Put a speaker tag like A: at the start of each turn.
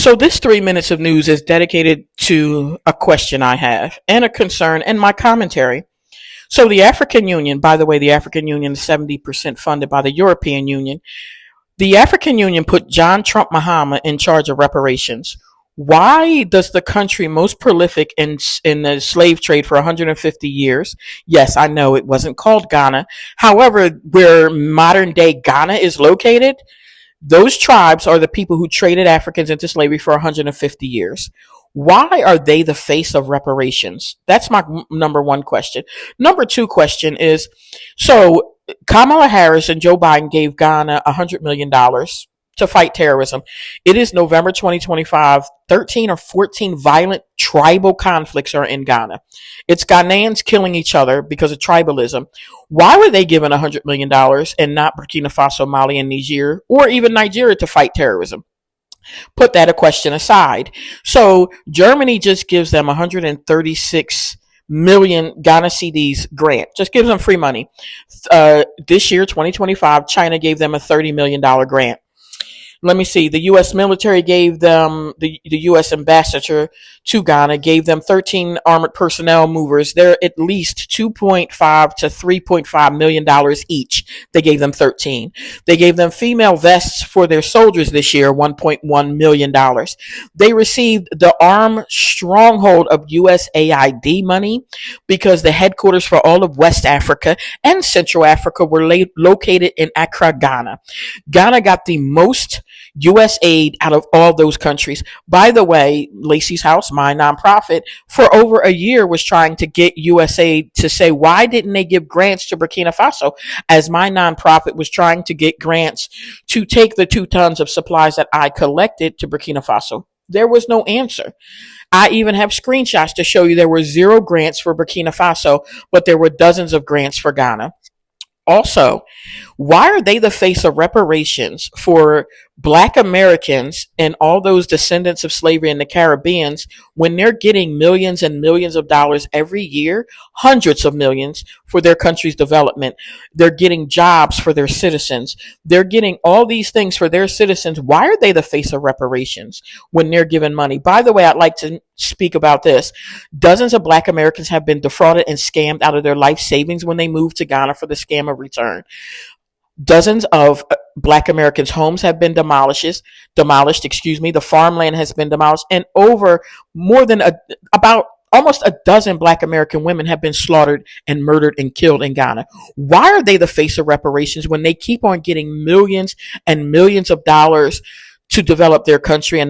A: So, this 3 minutes of news is dedicated to a question I have and a concern and my commentary. So, the African Union, by the way, the African Union is 70% funded by the European Union. The African Union put John Trump Mahama in charge of reparations. Why does the country most prolific in the slave trade for 150 years? Yes, I know it wasn't called Ghana. However, where modern day Ghana is located, those tribes are the people who traded Africans into slavery for 150 years. Why are they the face of reparations? That's my number one question. Number two question is, so Kamala Harris and Joe Biden gave Ghana $100 million to fight terrorism. It is November 2025. 13 or 14 violent tribal conflicts are in Ghana. It's Ghanaians killing each other because of tribalism. Why were they given $100 million and not Burkina Faso, Mali, and Niger, or even Nigeria to fight terrorism? Put that a question aside. So Germany just gives them 136 million Ghana CDs grant, just gives them free money. This year, 2025, China gave them a $30 million grant. Let me see. The U.S. military gave them, the U.S. ambassador to Ghana gave them 13 armored personnel movers. They're at least $2.5 to $3.5 million each. They gave them 13. They gave them female vests for their soldiers this year, $1.1 million. They received the armed stronghold of USAID money because the headquarters for all of West Africa and Central Africa were located in Accra, Ghana. Ghana got the most U.S. aid out of all those countries. By the way, Lacey's House, my nonprofit, for over a year was trying to get USAID to say, why didn't they give grants to Burkina Faso? As my nonprofit was trying to get grants to take the 2 tons of supplies that I collected to Burkina Faso. There was no answer. I even have screenshots to show you there were 0 grants for Burkina Faso, but there were dozens of grants for Ghana. Also, why are they the face of reparations for Black Americans and all those descendants of slavery in the Caribbean when they're getting millions and millions of dollars every year, hundreds of millions for their country's development? They're getting jobs for their citizens. They're getting all these things for their citizens. Why are they the face of reparations when they're given money? By the way, I'd like to speak about this. Dozens of Black Americans have been defrauded and scammed out of their life savings when they moved to Ghana for the scam of return. Dozens of Black Americans' homes have been demolished. The farmland has been demolished, and over more than about almost a dozen Black American women have been slaughtered and murdered and killed in Ghana. Why are they the face of reparations when they keep on getting millions and millions of dollars to develop their country and not